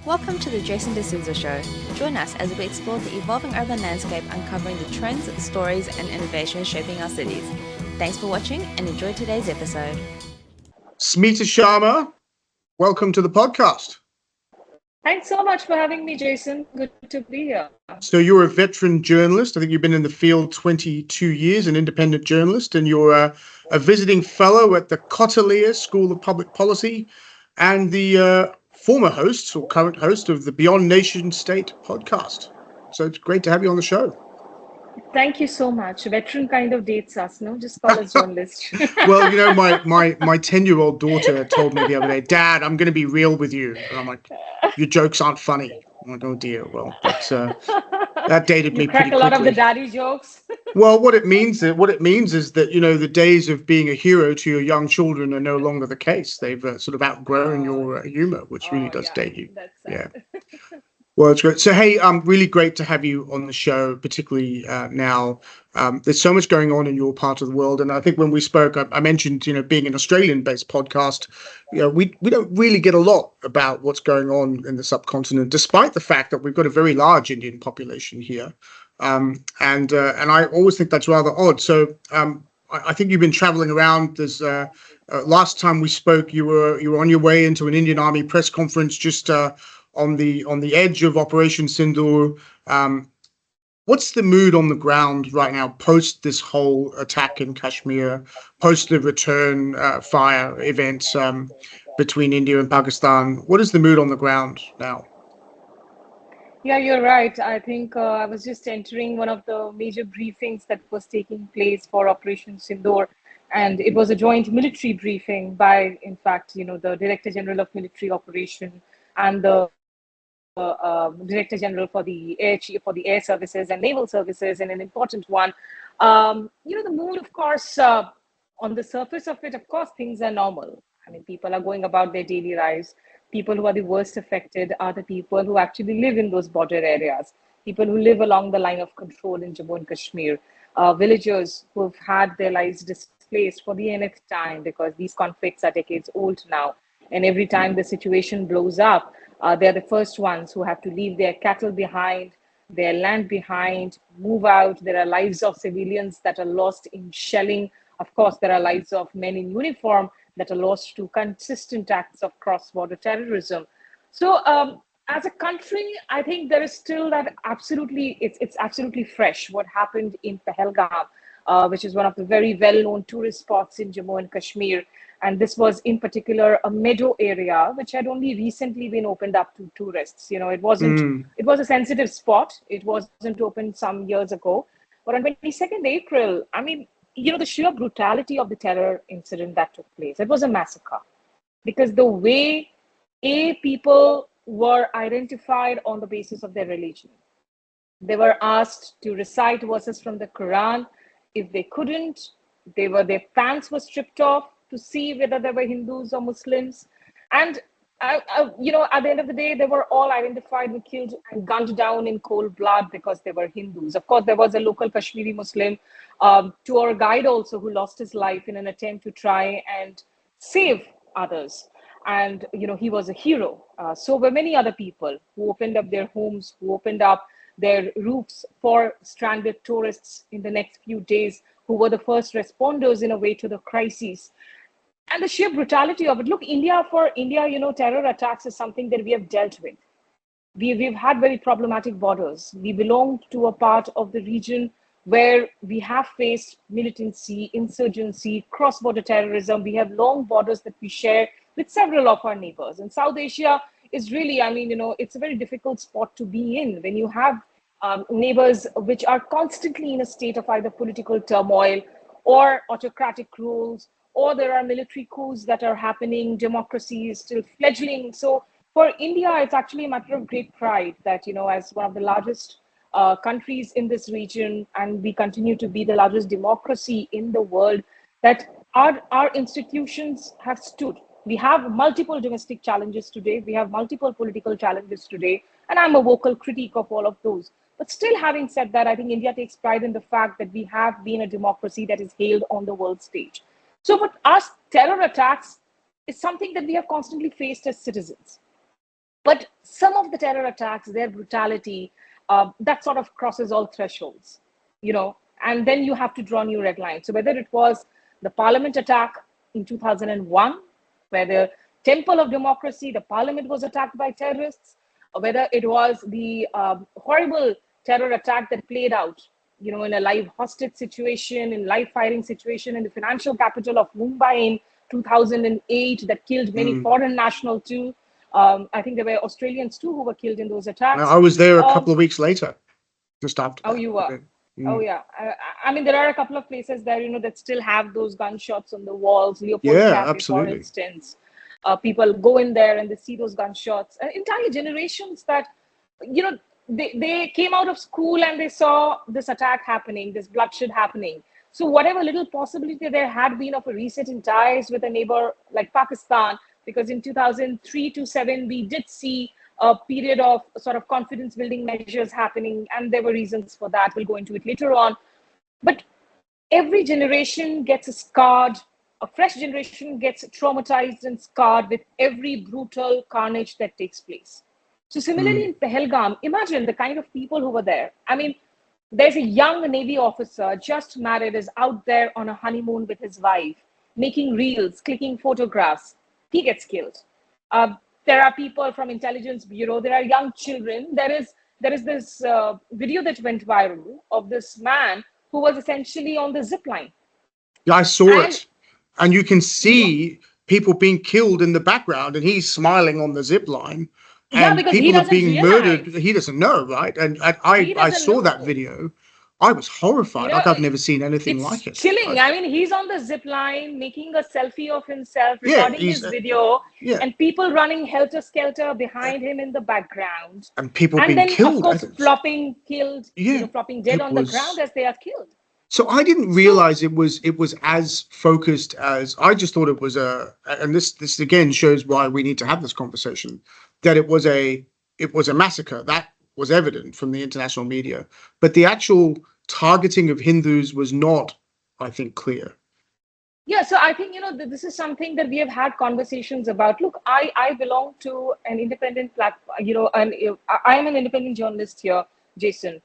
Welcome to the Jason de Sousa Show. Join us as we explore the evolving urban landscape, uncovering the trends, stories, and innovations shaping our cities. Thanks for watching and enjoy today's episode. Smita Sharma, welcome to the podcast. Thanks so much for having me, Jason. Good to be here. So you're a veteran journalist. I think you've been in the field 22 years, an independent journalist, and you're a visiting fellow at the Kautilya School of Public Policy and the former host or current host of the Beyond Nation State podcast. So it's great to have you on the show. Thank you so much. Veteran kind of dates us, no? Just call us journalists. Well, you know, my 10-year-old daughter told me the other day, Dad, I'm going to be real with you. And I'm like, your jokes aren't funny. I'm like, oh dear. Well, that dated me pretty quickly. You crack a lot of the daddy jokes. Well, what it means is that, you know, the days of being a hero to your young children are no longer the case. They've sort of outgrown your humor, which really does date you. That's sad. Yeah. Well, it's great. So, hey, really great to have you on the show, particularly now. There's so much going on in your part of the world. And I think when we spoke, I mentioned, you know, being an Australian-based podcast, you know, we don't really get a lot about what's going on in the subcontinent, despite the fact that we've got a very large Indian population here. And I always think that's rather odd. So I think you've been traveling around. There's last time we spoke, you were on your way into an Indian Army press conference just on the edge of Operation Sindoor. What's the mood on the ground right now post this whole attack in Kashmir, post the return fire events between India and Pakistan? What is the mood on the ground now? Yeah, you're right. I think I was just entering one of the major briefings that was taking place for Operation Sindoor. And it was a joint military briefing by, in fact, you know, the Director General of Military Operation and the Director General for the Air Services and Naval Services, and an important one. You know, the mood, of course, on the surface of it, of course, things are normal. I mean, people are going about their daily lives. People who are the worst affected are the people who actually live in those border areas, people who live along the line of control in Jammu and Kashmir, villagers who have had their lives displaced for the nth time because these conflicts are decades old now. And every time the situation blows up, they're the first ones who have to leave their cattle behind, their land behind, move out. There are lives of civilians that are lost in shelling. Of course, there are lives of men in uniform that are lost to consistent acts of cross-border terrorism. So as a country, I think there is still that it's absolutely fresh what happened in Pahalgam, which is one of the very well-known tourist spots in Jammu and Kashmir. And this was in particular a meadow area, which had only recently been opened up to tourists. You know, it was a sensitive spot. It wasn't opened some years ago. But on 22nd April, I mean, you know, the sheer brutality of the terror incident that took place, it was a massacre. Because the way people were identified on the basis of their religion, they were asked to recite verses from the Quran. If they couldn't, their pants were stripped off to see whether they were Hindus or Muslims. And, you know, at the end of the day, they were all identified and killed and gunned down in cold blood because they were Hindus. Of course, there was a local Kashmiri Muslim tour guide also who lost his life in an attempt to try and save others. And, you know, he was a hero. So were many other people who opened up their homes, who opened up their roofs for stranded tourists in the next few days, who were the first responders in a way to the crisis. And the sheer brutality of it. Look, for India, you know, terror attacks is something that we have dealt with. We've had very problematic borders. We belong to a part of the region where we have faced militancy, insurgency, cross-border terrorism. We have long borders that we share with several of our neighbors. And South Asia is really, I mean, you know, it's a very difficult spot to be in when you have neighbors which are constantly in a state of either political turmoil or autocratic rules, or there are military coups that are happening, democracy is still fledgling. So for India, it's actually a matter of great pride that, you know, as one of the largest countries in this region, and we continue to be the largest democracy in the world, that our institutions have stood. We have multiple domestic challenges today. We have multiple political challenges today. And I'm a vocal critique of all of those. But still, having said that, I think India takes pride in the fact that we have been a democracy that is hailed on the world stage. So for us, terror attacks is something that we have constantly faced as citizens. But some of the terror attacks, their brutality, that sort of crosses all thresholds, and then you have to draw new red lines. So whether it was the parliament attack in 2001, where the temple of democracy, the parliament, was attacked by terrorists, or whether it was the horrible terror attack that played out, in a live hostage situation, in live firing situation in the financial capital of Mumbai in 2008 that killed many foreign nationals too. I think there were Australians too who were killed in those attacks. I was there a couple of weeks later, just after that. Oh, you were? Oh, yeah. I mean, there are a couple of places there, that still have those gunshots on the walls. Leopold Cafe, absolutely. for instance. People go in there and they see those gunshots. Entire generations that, they came out of school and they saw this attack happening, this bloodshed happening. So whatever little possibility there had been of a reset in ties with a neighbor like Pakistan, because in 2003 to 7, we did see a period of sort of confidence building measures happening, and there were reasons for that. We'll go into it later on. But every generation gets scarred. A fresh generation gets traumatized and scarred with every brutal carnage that takes place. So similarly in Pahalgam, imagine the kind of people who were there. I mean, there's a young Navy officer just married, is out there on a honeymoon with his wife, making reels, clicking photographs. He gets killed. There are people from intelligence bureau. There are young children. There is this video that went viral of this man who was essentially on the zip line. Yeah, I saw it. And you can see people being killed in the background, and he's smiling on the zip line. And because people are being realize. murdered. He doesn't know, right? And I saw that video. I was horrified. Like I've never seen anything like it. It's chilling. I mean, he's on the zip line making a selfie of himself, recording his video, and people running helter-skelter behind him in the background. And people being killed. And then, of course, flopping dead on the ground as they are killed. So I didn't realize it was as focused as I just thought it was and this again shows why we need to have this conversation, that it was a massacre. That was evident from the international media, but the actual targeting of Hindus was not, I think, clear. Yeah, so I think, this is something that we have had conversations about. Look, I belong to an independent platform, and I am an independent journalist here, Jason.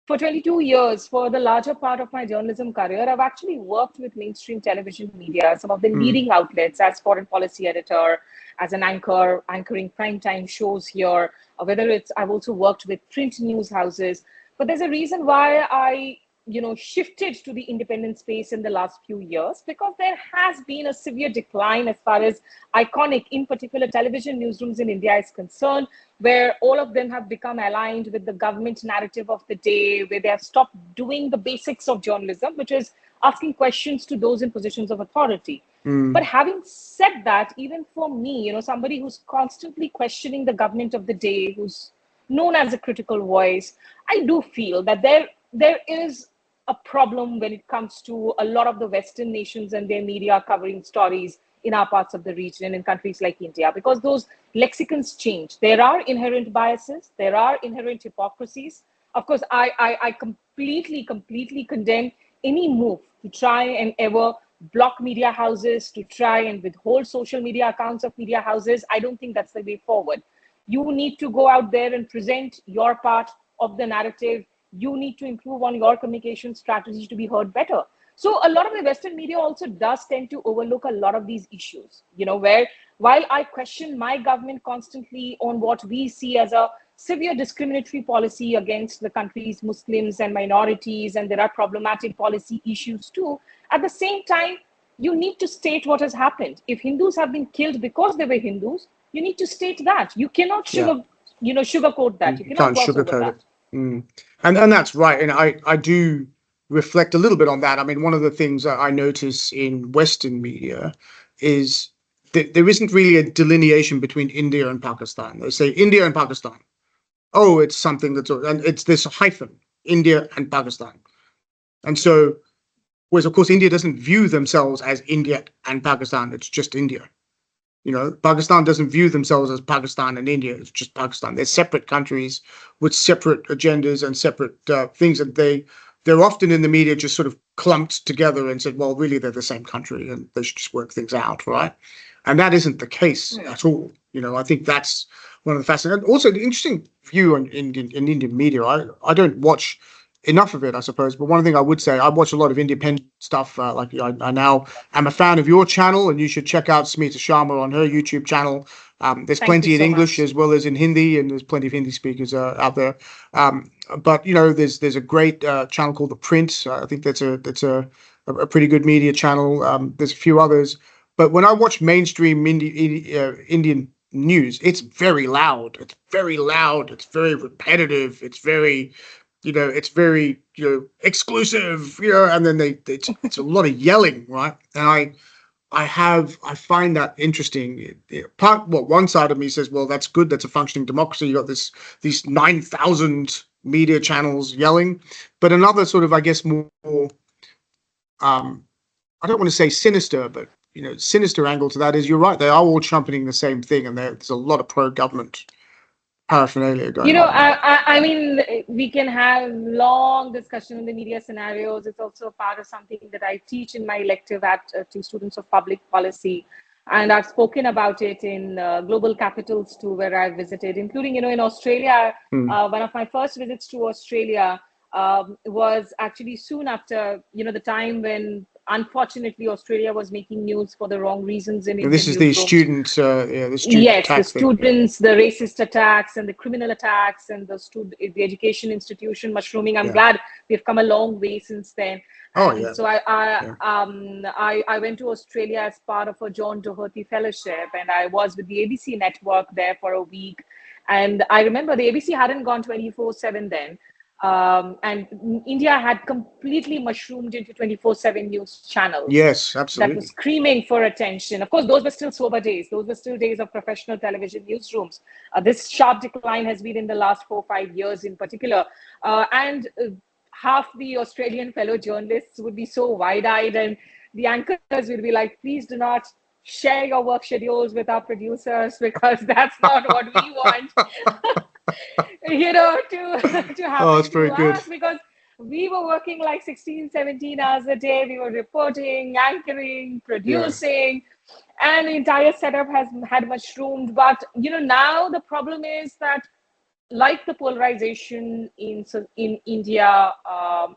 For 22 years, for the larger part of my journalism career, I've actually worked with mainstream television media, some of the leading outlets, as foreign policy editor, as an anchoring primetime shows here, or whether I've also worked with print news houses. But there's a reason why I, shifted to the independent space in the last few years, because there has been a severe decline as far as iconic, in particular, television newsrooms in India is concerned, where all of them have become aligned with the government narrative of the day, where they have stopped doing the basics of journalism, which is asking questions to those in positions of authority. But having said that, even for me, somebody who's constantly questioning the government of the day, who's known as a critical voice, I do feel that there is a problem when it comes to a lot of the Western nations and their media covering stories in our parts of the region, in countries like India, because those lexicons change. There are inherent biases. There are inherent hypocrisies. Of course, I completely condemn any move to try and ever block media houses, to try and withhold social media accounts of media houses. I don't think that's the way forward. You need to go out there and present your part of the narrative. You need to improve on your communication strategy to be heard better. So a lot of the Western media also does tend to overlook a lot of these issues, where while I question my government constantly on what we see as a severe discriminatory policy against the country's Muslims and minorities, and there are problematic policy issues too, at the same time, you need to state what has happened. If Hindus have been killed because they were Hindus, you need to state that. You cannot sugarcoat that. You cannot sugarcoat it. And that's right. And I do reflect a little bit on that. I mean, one of the things that I notice in Western media is that there isn't really a delineation between India and Pakistan. They say India and Pakistan. Oh, it's something and it's this hyphen, India and Pakistan. And so, whereas of course India doesn't view themselves as India and Pakistan, it's just India. Pakistan doesn't view themselves as Pakistan and India. It's just Pakistan. They're separate countries with separate agendas and separate things. And they're often in the media just sort of clumped together and said, well, really, they're the same country and they should just work things out, right? And that isn't the case at all. I think that's one of the fascinating. Also, the interesting view on in Indian media. I don't watch enough of it, I suppose. But one thing I would say, I watch a lot of independent stuff. I now am a fan of your channel, and you should check out Smita Sharma on her YouTube channel. There's Thank you plenty in so English much. as well as in Hindi, and there's plenty of Hindi speakers out there. But there's a great channel called The Print. I think that's a pretty good media channel. There's a few others. But when I watch mainstream Indian news, it's very loud. It's very loud. It's very repetitive. It's very exclusive. And then it's a lot of yelling, right? And I find that interesting. One side of me says, well, that's good. That's a functioning democracy. You got these 9,000 media channels yelling, but another sort of, I guess, more I don't want to say sinister, but sinister angle to that is you're right. They are all championing the same thing, and there's a lot of pro-government paraphernalia going on. I mean, we can have long discussion on the media scenarios. It's also part of something that I teach in my elective to students of public policy. And I've spoken about it in global capitals too, where I've visited, including, in Australia. One of my first visits to Australia was actually soon after, the time when, unfortunately, Australia was making news for the wrong reasons in And this Indian is the newsrooms. student Yes, attack the thing. students, the racist attacks and the criminal attacks and the education institution mushrooming. I'm glad we've come a long way since then. So I went to Australia as part of a John Doherty fellowship, and I was with the ABC network there for a week. And I remember the ABC hadn't gone 24/7 then. And India had completely mushroomed into 24/7 news channels. Yes, That was absolutely. screaming for attention. Of course, those were still sober days. Those were still days of professional television newsrooms. This sharp decline has been in the last 4 or 5 years in particular. And half the Australian fellow journalists would be so wide-eyed, and the anchors would be like, please do not share your work schedules with our producers, because that's not what we want. To Oh, happen it's very to good. us, because we were working like 16, 17 hours a day. We were reporting, anchoring, producing, and the entire setup had mushroomed. But now the problem is that, like the polarization in India,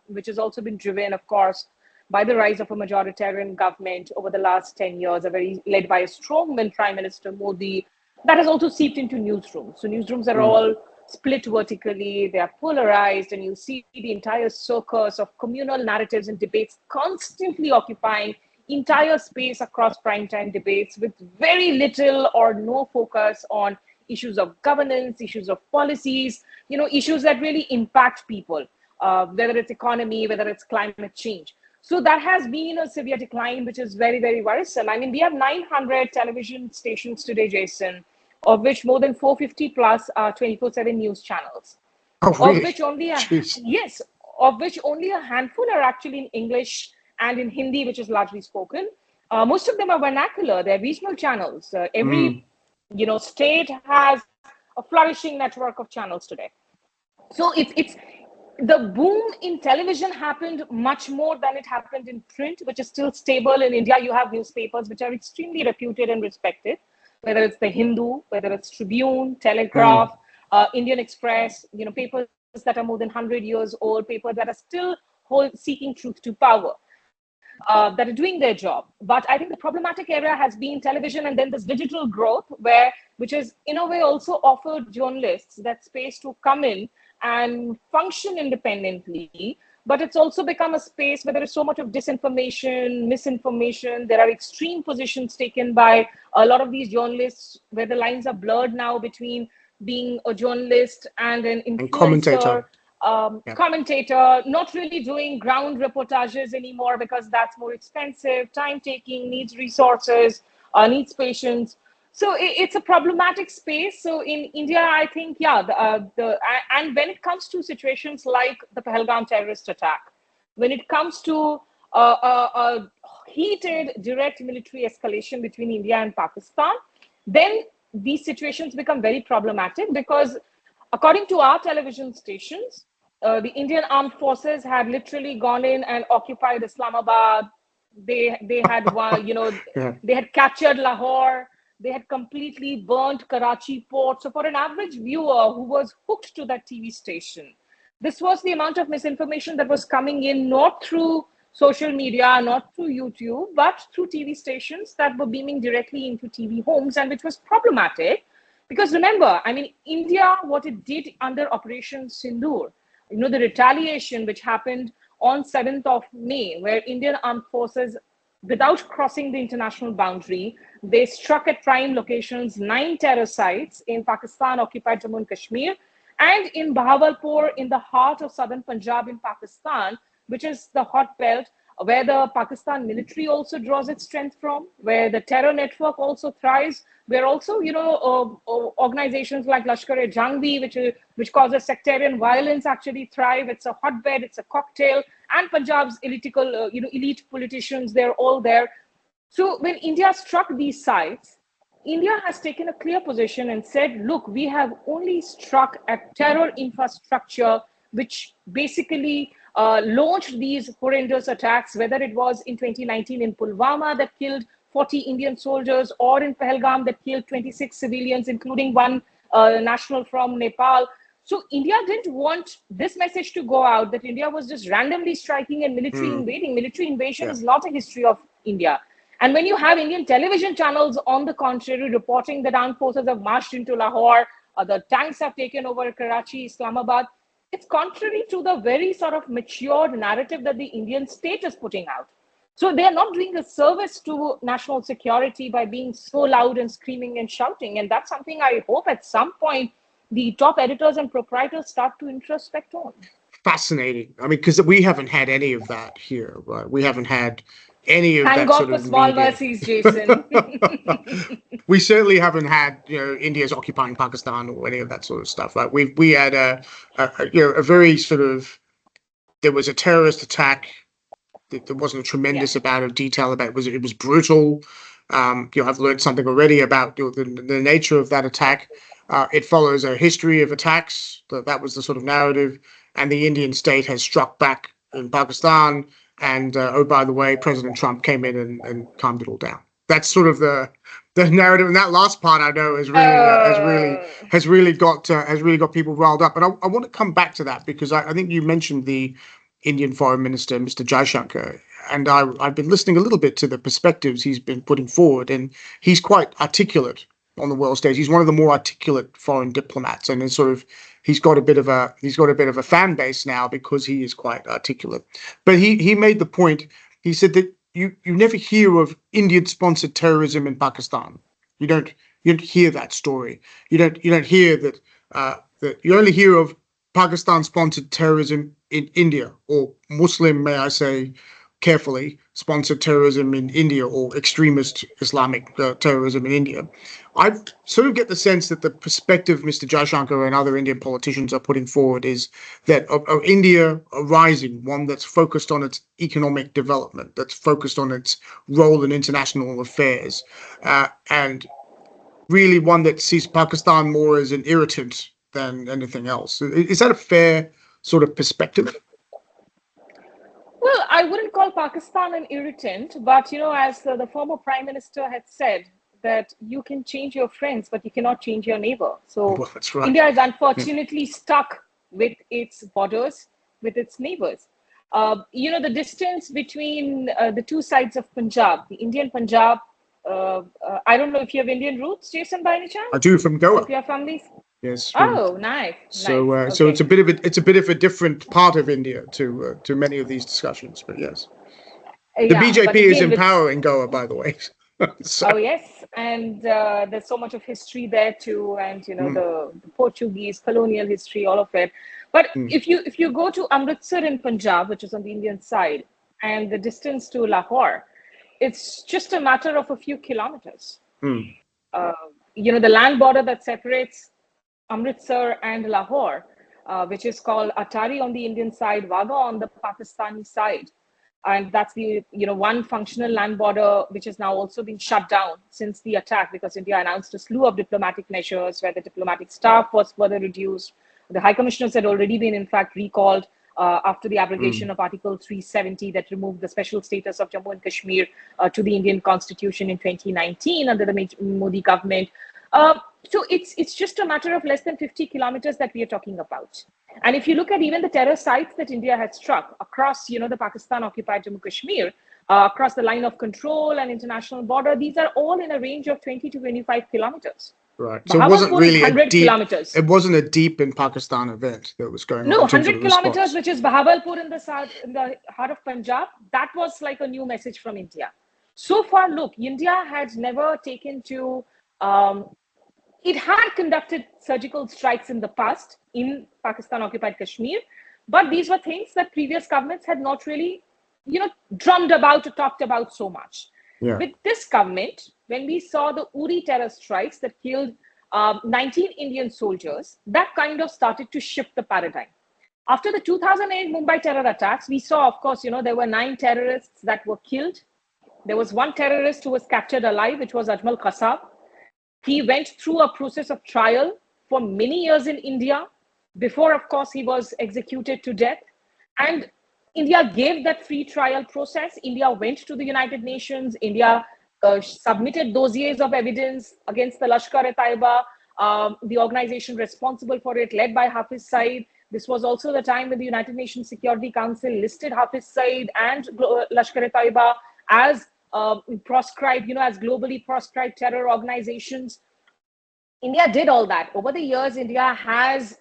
which has also been driven, of course, by the rise of a majoritarian government over the last 10 years, led by a strongman Prime Minister Modi, that has also seeped into newsrooms. So newsrooms are all split vertically, they are polarized, and you see the entire circus of communal narratives and debates constantly occupying entire space across primetime debates, with very little or no focus on issues of governance, issues of policies, issues that really impact people, whether it's economy, whether it's climate change. So that has been a severe decline, which is very, very worrisome. I mean, we have 900 television stations today, Jason, of which more than 450 plus are 24/7 news channels. Oh, Of really? which only Jeez. of which only a handful are actually in English and in Hindi, which is largely spoken. Most of them are vernacular. They're regional channels. Every state has a flourishing network of channels today. So it's the boom in television happened much more than it happened in print, which is still stable in India. You have newspapers which are extremely reputed and respected, whether it's the Hindu, whether it's Tribune, Telegraph, Indian Express, papers that are more than 100 years old, papers that are still seeking truth to power, that are doing their job. But I think the problematic area has been television, and then this digital growth, which is in a way also offered journalists that space to come in and function independently. But it's also become a space where there is so much of disinformation, misinformation. There are extreme positions taken by a lot of these journalists, where the lines are blurred now between being a journalist and an influencer, commentator, not really doing ground reportages anymore, because that's more expensive, time taking, needs resources, needs patience. So it's a problematic space. So in India, I think, and when it comes to situations like the Pahalgam terrorist attack, when it comes to a heated direct military escalation between India and Pakistan, then these situations become very problematic, because according to our television stations, the Indian armed forces had literally gone in and occupied Islamabad, They had one, Yeah. they had captured Lahore. They had completely burnt Karachi port. So for an average viewer who was hooked to that TV station, this was the amount of misinformation that was coming in, not through social media, not through YouTube, but through TV stations that were beaming directly into TV homes, and which was problematic. Because remember, I mean, India, what it did under Operation Sindoor, the retaliation which happened on 7th of May, where Indian armed forces, without crossing the international boundary, they struck at prime locations 9 terror sites in Pakistan occupied Jammu and Kashmir, and in Bahawalpur, in the heart of southern Punjab in Pakistan, which is the hot belt where the Pakistan military also draws its strength from, where the terror network also thrives, where also, organizations like Lashkar-e-Jhangvi, which causes sectarian violence, actually thrive. It's a hotbed, it's a cocktail, and Punjab's elite politicians, they're all there. So when India struck these sites, India has taken a clear position and said, look, we have only struck at terror infrastructure, which basically launched these horrendous attacks, whether it was in 2019 in Pulwama that killed 40 Indian soldiers, or in Pahalgam that killed 26 civilians, including one national from Nepal. So India didn't want this message to go out that India was just randomly striking and military invading. Military invasion is not a history of India. And when you have Indian television channels, on the contrary, reporting that armed forces have marched into Lahore, the tanks have taken over Karachi, Islamabad, it's contrary to the very sort of matured narrative that the Indian state is putting out. So they are not doing a service to national security by being so loud and screaming and shouting. And that's something I hope at some point the top editors and proprietors start to introspect on. Fascinating. I mean, because we haven't had any of that here, right? We haven't had any of Thank that God sort for of small media. mercies, Jason. We certainly haven't had, India's occupying Pakistan or any of that sort of stuff. Like we had a very sort of, there was a terrorist attack. There wasn't a tremendous amount of detail about it. It was brutal. I've learned something already about the nature of that attack. It follows a history of attacks. That was the sort of narrative. And the Indian state has struck back in Pakistan. And oh, by the way, President Trump came in and calmed it all down. That's sort of the narrative. And that last part, I know, has really got people riled up. But I want to come back to that because I think you mentioned the Indian Foreign Minister, Mr. Jaishankar, and I've been listening a little bit to the perspectives he's been putting forward, and he's quite articulate on the world stage. He's one of the more articulate foreign diplomats, and he's got a bit of a fan base now because he is quite articulate. But he made the point. He said that you never hear of Indian-sponsored terrorism in Pakistan. You don't hear that story. You don't hear that that you only hear of Pakistan-sponsored terrorism in India, or Muslim, may I say carefully, sponsored terrorism in India, or extremist Islamic terrorism in India. I sort of get the sense that the perspective Mr. Jaishankar and other Indian politicians are putting forward is that of India rising, one that's focused on its economic development, that's focused on its role in international affairs, and really one that sees Pakistan more as an irritant than anything else. Is that a fair sort of perspective? Well, I wouldn't call Pakistan an irritant, but as the former prime minister had said, that you can change your friends, but you cannot change your neighbor. So Well, that's right. India is unfortunately stuck with its borders, with its neighbors. The distance between the two sides of Punjab, the Indian Punjab. I don't know if you have Indian roots, Jason, by any chance? I do, from Goa. If your families. Yes. Oh, nice. So, nice. so Okay. it's a bit of a different part of India to many of these discussions. But yes, the Yeah, BJP but is again, in power in Goa, by the way. So, oh yes, and there's so much of history there too, and the Portuguese colonial history, all of it. But if you go to Amritsar in Punjab, which is on the Indian side, and the distance to Lahore, it's just a matter of a few kilometers. The land border that separates Amritsar and Lahore, which is called Atari on the Indian side, Wagah on the Pakistani side. And that's the one functional land border which has now also been shut down since the attack, because India announced a slew of diplomatic measures where the diplomatic staff was further reduced. The high commissioners had already been, in fact, recalled. after the abrogation of Article 370 that removed the special status of Jammu and Kashmir to the Indian Constitution in 2019 under the Modi government. So it's just a matter of less than 50 kilometers that we are talking about. And if you look at even the terror sites that India has struck across, the Pakistan-occupied Jammu Kashmir, across the line of control and international border, these are all in a range of 20 to 25 kilometers. Right. So it wasn't really a deep, kilometers. It wasn't a deep in Pakistan event that was going on. No, 100 kilometers, which is Bahawalpur in the south, in the heart of Punjab. That was like a new message from India. So far, look, India has never taken to, it had conducted surgical strikes in the past in Pakistan-occupied Kashmir, but these were things that previous governments had not really, drummed about or talked about so much. Yeah. With this government, when we saw the Uri terror strikes that killed 19 Indian soldiers, that kind of started to shift the paradigm. After the 2008 Mumbai terror attacks, we saw, of course, there were 9 terrorists that were killed. There was one terrorist who was captured alive, which was Ajmal Qasab. He went through a process of trial for many years in India before, of course, he was executed to death. And India gave that free trial process. India went to the United Nations. India submitted dossiers of evidence against the Lashkar-e-Taiba, the organization responsible for it, led by Hafiz Saeed. This was also the time when the United Nations Security Council listed Hafiz Saeed and Lashkar-e-Taiba as proscribed, as globally proscribed terror organizations. India did all that. Over the years, India has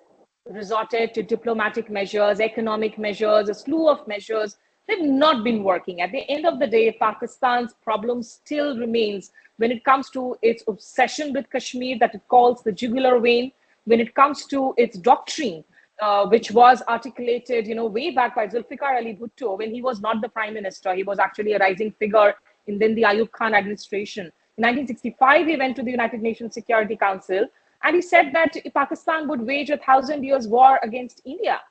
resorted to diplomatic measures, economic measures, a slew of measures. They've not been working. At the end of the day, Pakistan's problem still remains when it comes to its obsession with Kashmir that it calls the jugular vein, when it comes to its doctrine, which was articulated, way back by Zulfikar Ali Bhutto when he was not the prime minister. He was actually a rising figure in then the Ayub Khan administration. In 1965, he went to the United Nations Security Council and he said that Pakistan would wage 1,000 years war against India.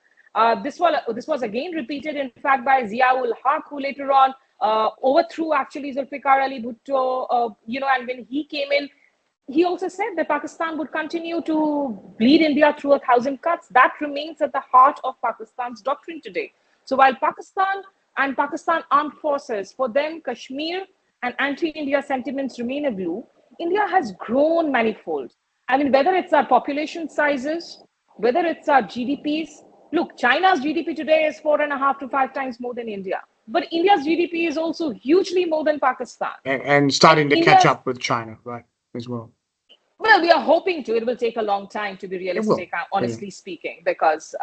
This was again repeated, in fact, by Ziaul Haq, who later on overthrew actually Zulfikar Ali Bhutto, and when he came in, he also said that Pakistan would continue to bleed India through 1,000 cuts. That remains at the heart of Pakistan's doctrine today. So while Pakistan and Pakistan armed forces, for them, Kashmir and anti-India sentiments remain aglow, India has grown manifold. I mean, whether it's our population sizes, whether it's our GDPs. Look, China's GDP today is 4.5 to 5 times more than India. But India's GDP is also hugely more than Pakistan. And starting to catch up with China, right, as well. Well, we are hoping to. It will take a long time, to be realistic, honestly speaking, because,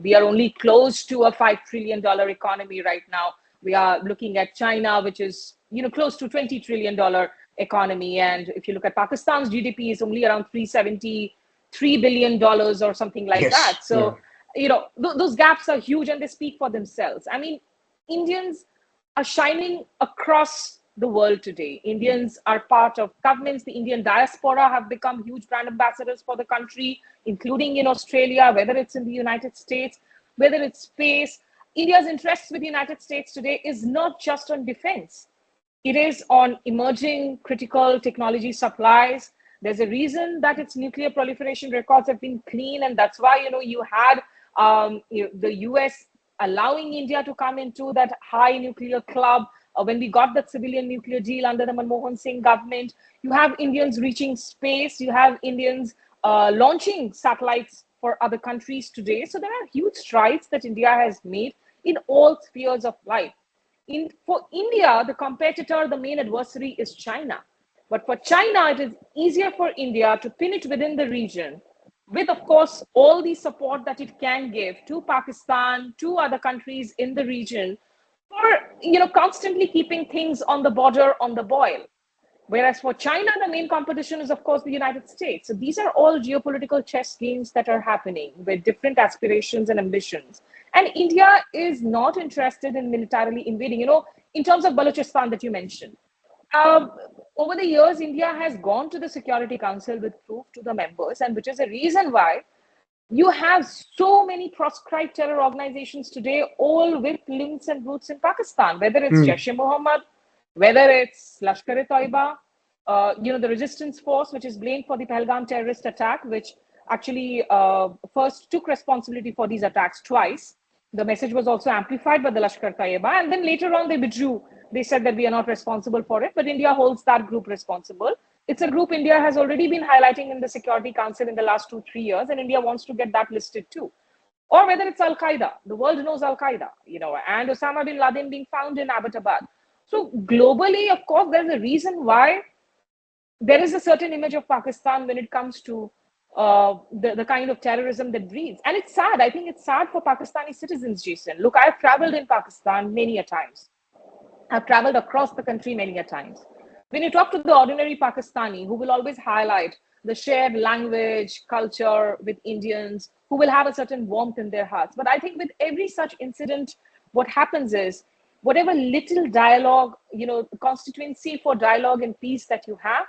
we are only close to a $5 trillion economy right now. We are looking at China, which is, close to $20 trillion economy. And if you look at Pakistan's GDP, is only around $373 billion or something like that. So, those gaps are huge and they speak for themselves. I mean, Indians are shining across the world today. Indians are part of governments. The Indian diaspora have become huge brand ambassadors for the country, including in Australia, whether it's in the United States, whether it's space. India's interests with the United States today is not just on defense. It is on emerging critical technology supplies. There's a reason that its nuclear proliferation records have been clean. And that's why, you had the US allowing India to come into that high nuclear club. When we got that civilian nuclear deal under the Manmohan Singh government, you have Indians reaching space, you have Indians launching satellites for other countries today. So there are huge strides that India has made in all spheres of life. For India, the competitor, the main adversary is China. But for China, it is easier for India to pin it within the region with, of course, all the support that it can give to Pakistan, to other countries in the region, for constantly keeping things on the border, on the boil. Whereas for China, the main competition is, of course, the United States. So these are all geopolitical chess games that are happening with different aspirations and ambitions. And India is not interested in militarily invading, in terms of Balochistan that you mentioned. Over the years, India has gone to the Security Council with proof to the members, and which is a reason why you have so many proscribed terror organizations today, all with links and roots in Pakistan, whether it's Jaish-e-Mohammed, whether it's Lashkar-e-Taiba, the resistance force, which is blamed for the Pahalgam terrorist attack, which actually first took responsibility for these attacks twice. The message was also amplified by the Lashkar-e-Taiba, and then later on they withdrew. They said that we are not responsible for it, but India holds that group responsible. It's a group India has already been highlighting in the Security Council in the last 2-3 years, and India wants to get that listed too. Or whether it's Al Qaeda, the world knows Al Qaeda, and Osama bin Laden being found in Abbottabad. So globally, of course, there's a reason why there is a certain image of Pakistan when it comes to the kind of terrorism that breeds. And it's sad. I think it's sad for Pakistani citizens, Jason. Look, I've traveled in Pakistan many a times. I've traveled across the country many a times. When you talk to the ordinary Pakistani, who will always highlight the shared language, culture with Indians, who will have a certain warmth in their hearts. But I think with every such incident, what happens is whatever little dialogue, constituency for dialogue and peace that you have,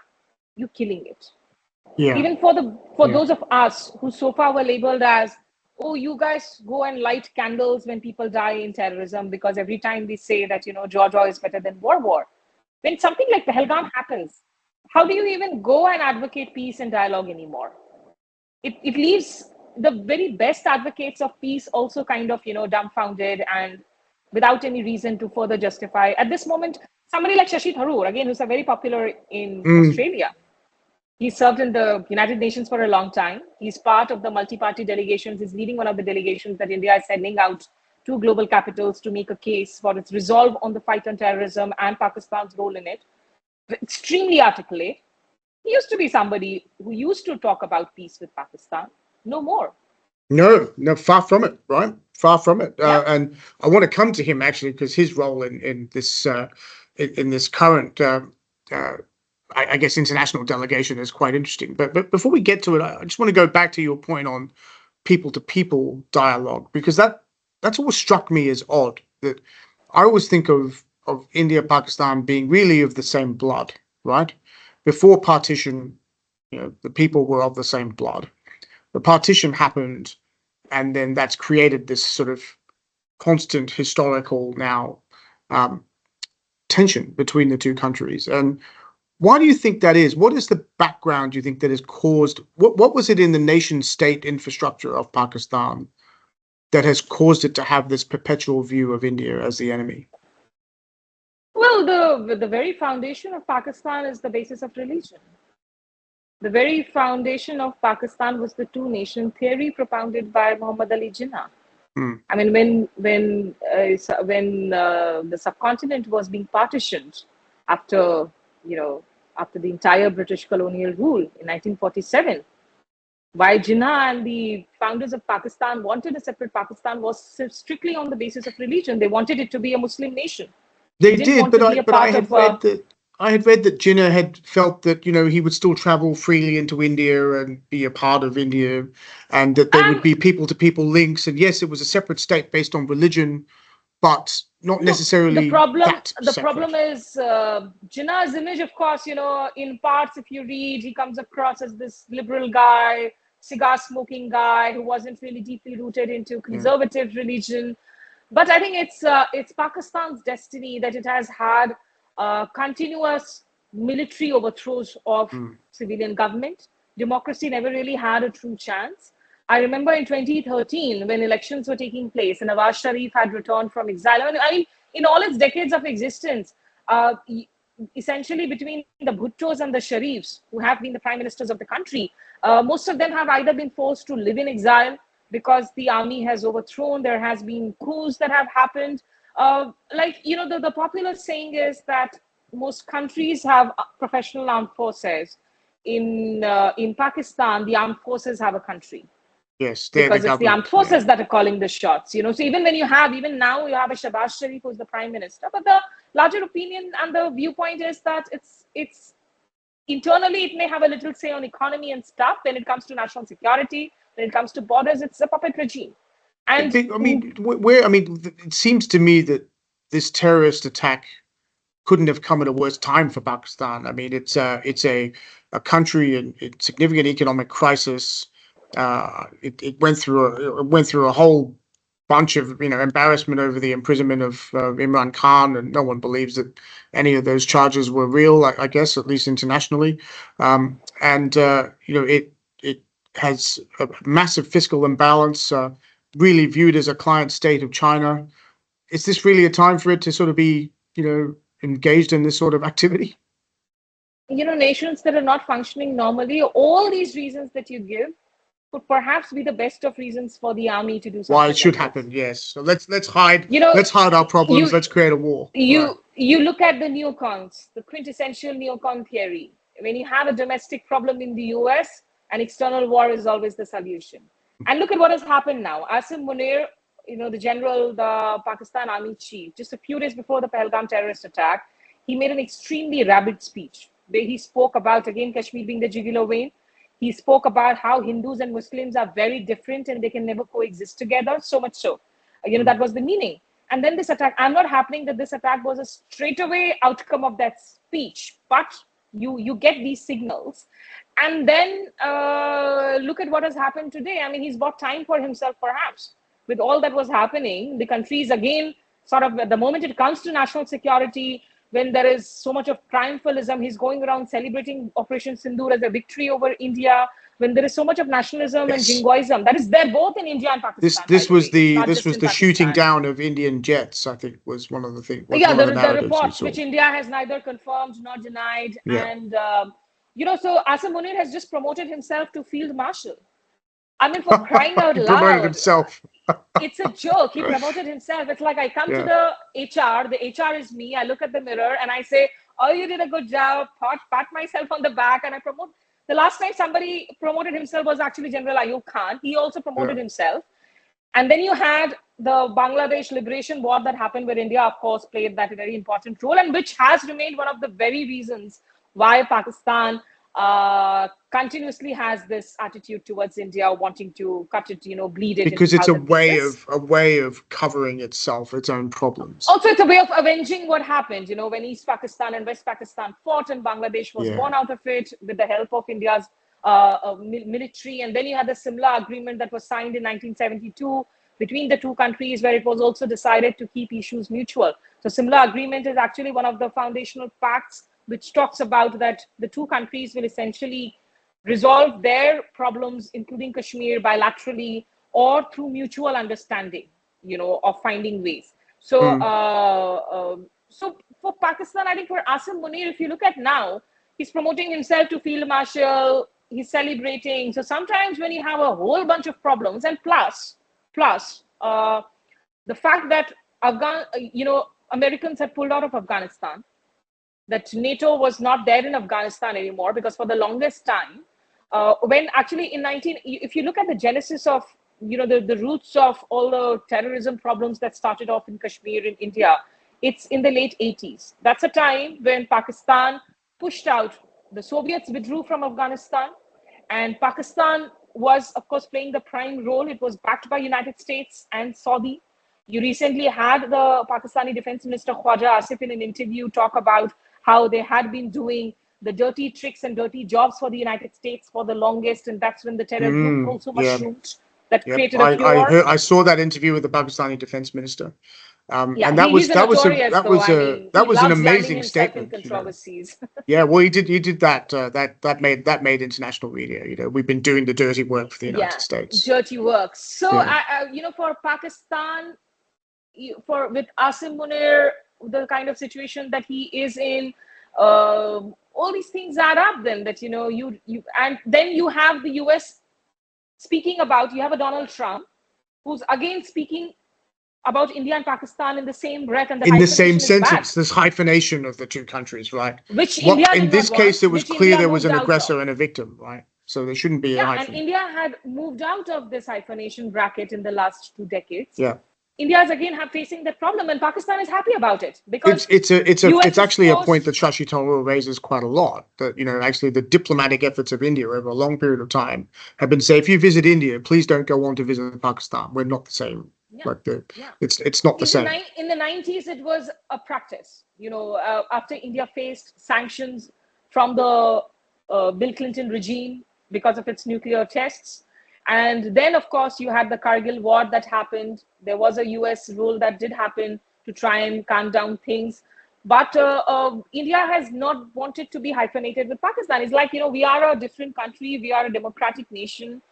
you're killing it. Yeah. Even for those of us who so far were labeled as, oh, you guys go and light candles when people die in terrorism, because every time we say that, Georgia is better than war. When something like Pahalgam happens, how do you even go and advocate peace and dialogue anymore? It leaves the very best advocates of peace also kind of, dumbfounded and without any reason to further justify. At this moment, somebody like Shashi Tharoor, again, who's very popular in Australia, he served in the United Nations for a long time. He's part of the multi-party delegations. He's leading one of the delegations that India is sending out to global capitals to make a case for its resolve on the fight on terrorism and Pakistan's role in it. Extremely articulate. He used to be somebody who used to talk about peace with Pakistan. No more. No, far from it, right? Far from it. Yeah. And I want to come to him actually, because his role in this current, I guess, international delegation is quite interesting. But before we get to it, I just want to go back to your point on people-to-people dialogue, because that's always struck me as odd. That I always think of India, Pakistan being really of the same blood, right? Before partition, the people were of the same blood. The partition happened, and then that's created this sort of constant historical now tension between the two countries. And why do you think that is? What is the background, do you think, that has caused, what was it in the nation-state infrastructure of Pakistan that has caused it to have this perpetual view of India as the enemy? Well, the very foundation of Pakistan is the basis of religion. The very foundation of Pakistan was the two-nation theory propounded by Muhammad Ali Jinnah. I mean, when the subcontinent was being partitioned after the entire British colonial rule in 1947, why Jinnah and the founders of Pakistan wanted a separate Pakistan was strictly on the basis of religion. They wanted it to be a Muslim nation. They did, but I had read that Jinnah had felt that he would still travel freely into India and be a part of India, and that there would be people-to-people links. And yes, it was a separate state based on religion, but not necessarily. The problem is Jinnah's image, of course. In parts, if you read, he comes across as this liberal guy, cigar-smoking guy who wasn't really deeply rooted into conservative religion. But I think it's Pakistan's destiny that it has had continuous military overthrows of civilian government. Democracy never really had a true chance. I remember in 2013, when elections were taking place and Nawaz Sharif had returned from exile. I mean, in all its decades of existence, essentially between the Bhuttos and the Sharifs, who have been the prime ministers of the country, most of them have either been forced to live in exile because the army has overthrown. There has been coups that have happened. The popular saying is that most countries have professional armed forces. In Pakistan, the armed forces have a country. Yes, because it's the armed forces that are calling the shots. So even now you have a Shahbaz Sharif who's the prime minister. But the larger opinion and the viewpoint is that it's internally it may have a little say on economy and stuff. When it comes to national security, when it comes to borders, it's a puppet regime. And it seems to me that this terrorist attack couldn't have come at a worse time for Pakistan. I mean, it's a country in significant economic crisis. It went through a whole bunch of embarrassment over the imprisonment of Imran Khan, and no one believes that any of those charges were real. I guess at least internationally, it has a massive fiscal imbalance. really viewed as a client state of China. Is this really a time for it to sort of be, engaged in this sort of activity? Nations that are not functioning normally, all these reasons that you give could perhaps be the best of reasons for the army to do Why something it should like happen, this. yes. So let's hide You know, let's hide our problems. you Let's create a war. Right. you look at the neocons, the quintessential neocon theory. When you have a domestic problem in the US, an external war is always the solution. And look at what has happened now. Asim Munir, the general, the Pakistan army chief, just a few days before the Pahalgam terrorist attack, he made an extremely rabid speech where he spoke about, again, Kashmir being the jugular vein. He spoke about how Hindus and Muslims are very different and they can never coexist together, so much so. That was the meaning. And then this attack, I'm not happening that this attack was a straightaway outcome of that speech, but you get these signals. And then look at what has happened today. I mean, he's bought time for himself, perhaps. With all that was happening, the countries, again, sort of, at the moment it comes to national security, when there is so much of triumphalism, he's going around celebrating Operation Sindoor as a victory over India. When there is so much of nationalism and jingoism, that is there both in India and Pakistan. This was the shooting Pakistan. down of Indian jets, I think, was one of the things. Yeah, one of the reports which India has neither confirmed nor denied. Yeah. And so Asim Munir has just promoted himself to field marshal. I mean, for crying out loud. Promoted himself. It's a joke. He promoted himself. It's like I come to the HR. The HR is me. I look at the mirror and I say, "Oh, you did a good job." Pat myself on the back, and I promote. The last time somebody promoted himself was actually General Ayub Khan. He also promoted himself. And then you had the Bangladesh Liberation War that happened, where India, of course, played that very important role, and which has remained one of the very reasons why Pakistan continuously has this attitude towards India, wanting to cut it, bleed it. Because it's a way of covering itself, its own problems. Also, it's a way of avenging what happened. When East Pakistan and West Pakistan fought, and Bangladesh was born out of it with the help of India's military. And then you had the Simla Agreement that was signed in 1972 between the two countries, where it was also decided to keep issues mutual. So Simla Agreement is actually one of the foundational pacts which talks about that the two countries will essentially resolve their problems, including Kashmir, bilaterally or through mutual understanding, of finding ways. So, so for Pakistan, I think for Asim Munir, if you look at now, he's promoting himself to field marshal, he's celebrating. So sometimes when you have a whole bunch of problems, and plus the fact that Americans had pulled out of Afghanistan, that NATO was not there in Afghanistan anymore, because for the longest time, when actually if you look at the genesis of, the roots of all the terrorism problems that started off in Kashmir in India, it's in the late 80s. That's a time when Pakistan pushed out, the Soviets withdrew from Afghanistan, and Pakistan was, of course, playing the prime role. It was backed by United States and Saudi. You recently had the Pakistani Defense Minister Khwaja Asif in an interview talk about how they had been doing the dirty tricks and dirty jobs for the United States for the longest, and that's when the terror group also mushroomed. That created a furor. I saw that interview with the Pakistani Defense Minister, and that was an amazing statement. Yeah, well, he did that. That made international media. We've been doing the dirty work for the United States. Dirty work. So for Pakistan, with Asim Munir, the kind of situation that he is in, all these things add up. Then that and then you have the US speaking about. You have a Donald Trump who's again speaking about India and Pakistan in the same breath, and in the same sentence. This hyphenation of the two countries, right? Which India in this case, it was clear there was an aggressor and a victim, right? So there shouldn't be a hyphen. And India had moved out of this hyphenation bracket in the last 2 decades. Yeah. India is again facing that problem, and Pakistan is happy about it, because it's actually a point that Shashi Tharoor raises quite a lot. That actually the diplomatic efforts of India over a long period of time have been to say, if you visit India, please don't go on to visit Pakistan. We're not the same. It's not the same. In the 90s, it was a practice. After India faced sanctions from the Bill Clinton regime because of its nuclear tests. And then, of course, you had the Kargil war that happened. There was a US rule that did happen to try and calm down things. But India has not wanted to be hyphenated with Pakistan. It's like, we are a different country. We are a democratic nation.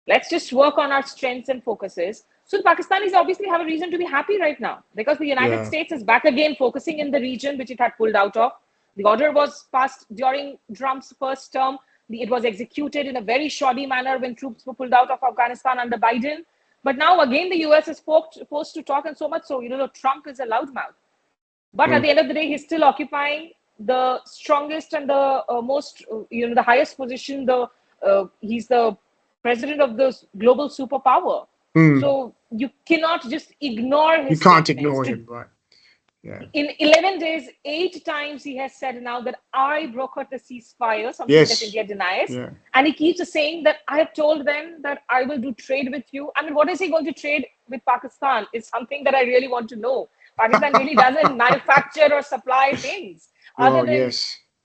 Let's just work on our strengths and focuses. So the Pakistanis obviously have a reason to be happy right now because the United Yeah. States is back again focusing in the region which it had pulled out of. The order was passed during Trump's first term. It was executed in a very shoddy manner when troops were pulled out of Afghanistan under Biden. But now again, the US is forced to talk, and so much so, Trump is a loudmouth. But at the end of the day, he's still occupying the strongest and the most, the highest position. He's the president of the global superpower. So you cannot just ignore his You can't statements. ignore him, right? Yeah. In 11 days, 8 times he has said now that I brokered the ceasefire, something Yes. that India denies. Yeah. And he keeps saying that I have told them that I will do trade with you. I mean, what is he going to trade with Pakistan is something that I really want to know. Pakistan really doesn't manufacture or supply things other than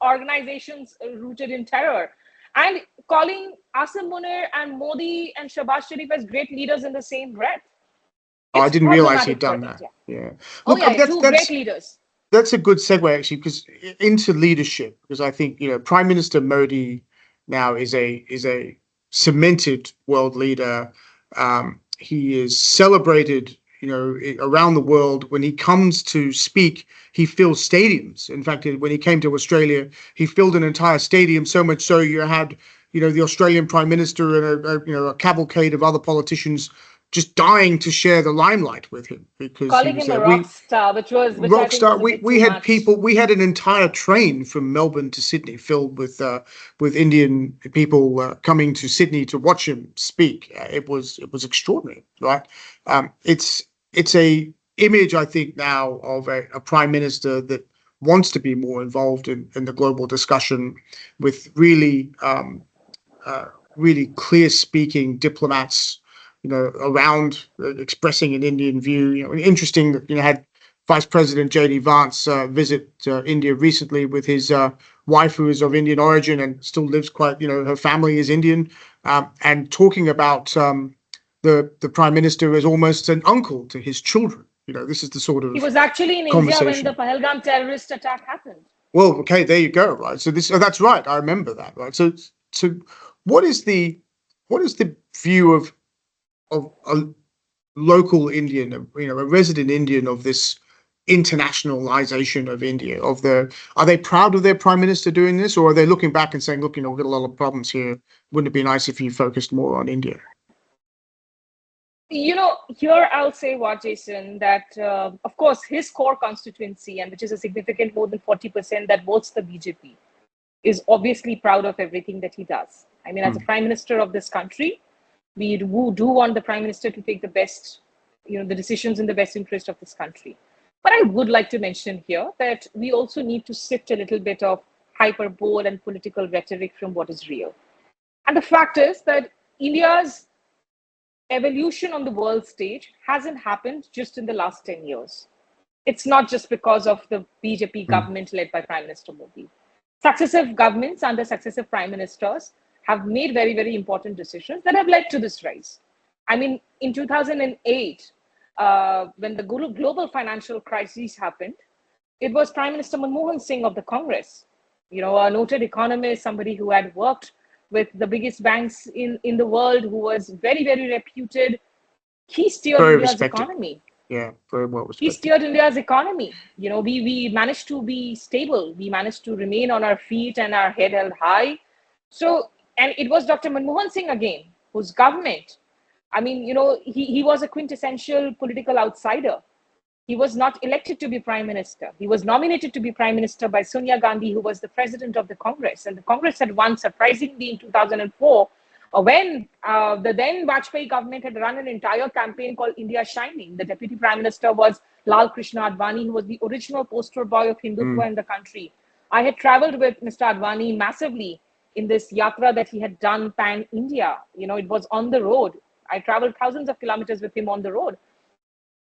organizations rooted in terror. And calling Asim Munir and Modi and Shahbaz Sharif as great leaders in the same breath. I didn't realize he'd done that. Yeah. Look, two great leaders. That's a good segue actually, because into leadership, because I think Prime Minister Modi now is a cemented world leader. He is celebrated, around the world. When he comes to speak, he fills stadiums. In fact, when he came to Australia, he filled an entire stadium. So much so you had, the Australian Prime Minister and a cavalcade of other politicians just dying to share the limelight with him because calling him a rock star, which rock star. We had people. We had an entire train from Melbourne to Sydney filled with Indian people coming to Sydney to watch him speak. It was extraordinary, right? It's a image, I think, now of a prime minister that wants to be more involved in the global discussion with really clear speaking diplomats. Around expressing an Indian view. Interesting that had Vice President J.D. Vance visit India recently with his wife, who is of Indian origin and still lives quite. Her family is Indian, and talking about the Prime Minister as almost an uncle to his children. This is the sort of he was actually in India when the Pahalgam terrorist attack happened. Well, okay, there you go. Right, so that's right. I remember that. Right, so what is the view of a local Indian, a resident Indian of this internationalization of India? Are they proud of their prime minister doing this, or are they looking back and saying, look, we've got a lot of problems here. Wouldn't it be nice if you focused more on India? Here I'll say what, Jason, that of course his core constituency, and which is a significant more than 40% that votes the BJP, is obviously proud of everything that he does. I mean, as a prime minister of this country, we do want the prime minister to take the best, the decisions in the best interest of this country. But I would like to mention here that we also need to sift a little bit of hyperbole and political rhetoric from what is real. And the fact is that India's evolution on the world stage hasn't happened just in the last 10 years. It's not just because of the BJP government led by Prime Minister Modi. Successive governments under successive prime ministers have made very, very important decisions that have led to this rise. I mean, in 2008, when the global financial crisis happened, it was Prime Minister Manmohan Singh of the Congress, a noted economist, somebody who had worked with the biggest banks in the world, who was very, very reputed. He steered India's economy. Yeah, very well respected. He steered India's economy. We managed to be stable. We managed to remain on our feet and our head held high. So, and it was Dr. Manmohan Singh again, whose government, I mean, he was a quintessential political outsider. He was not elected to be prime minister. He was nominated to be prime minister by Sonia Gandhi, who was the president of the Congress. And the Congress had won surprisingly in 2004, when the then Vajpayee government had run an entire campaign called India Shining. The deputy prime minister was Lal Krishna Advani, who was the original poster boy of Hindutva in the country. I had traveled with Mr. Advani massively in this yatra that he had done pan-India. It was on the road. I traveled thousands of kilometers with him on the road.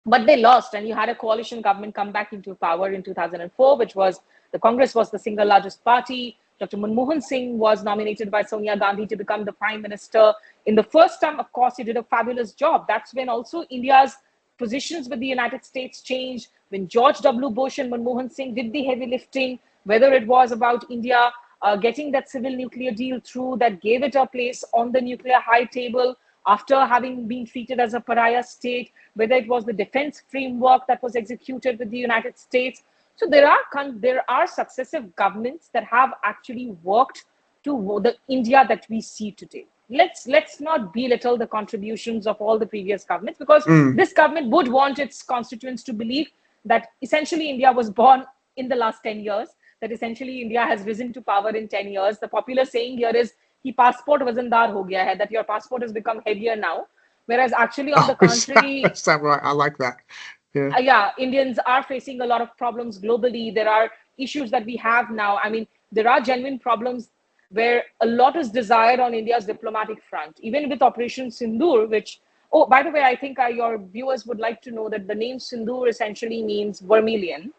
But they lost, and you had a coalition government come back into power in 2004, which was the Congress was the single largest party. Dr. Manmohan Singh was nominated by Sonia Gandhi to become the prime minister. In the first term, of course, he did a fabulous job. That's when also India's positions with the United States changed, when George W. Bush and Manmohan Singh did the heavy lifting, whether it was about India getting that civil nuclear deal through that gave it a place on the nuclear high table, after having been treated as a pariah state, whether it was the defense framework that was executed with the United States. So there are successive governments that have actually worked to the India that we see today. Let's not belittle the contributions of all the previous governments, because this government would want its constituents to believe that essentially India was born in the last 10 years, that essentially India has risen to power in 10 years. The popular saying here is, "Ki passport wazandar ho gaya hai," that your passport has become heavier now. Whereas actually, on the contrary, is that right? I like that. Yeah. Yeah, Indians are facing a lot of problems globally. There are issues that we have now. I mean, there are genuine problems where a lot is desired on India's diplomatic front, even with Operation Sindoor, which, oh, by the way, I think your viewers would like to know that the name Sindoor essentially means vermilion,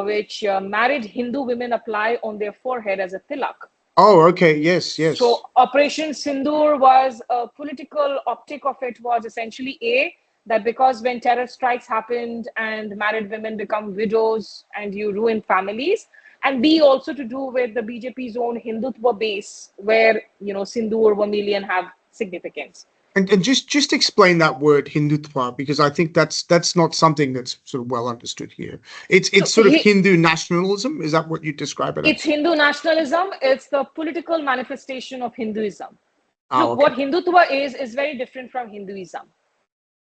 which married Hindu women apply on their forehead as a tilak. Oh, okay. Yes, yes. So Operation Sindoor was a political optic of it was essentially that because when terror strikes happened and married women become widows and you ruin families, and B, also to do with the BJP's own Hindutva base, where Sindoor, vermilion have significance. And just explain that word Hindutva, because I think that's not something that's sort of well understood here. It's sort of Hindu nationalism. Is that what you describe it as? It's Hindu nationalism. It's the political manifestation of Hinduism. Look, okay. What Hindutva is very different from Hinduism.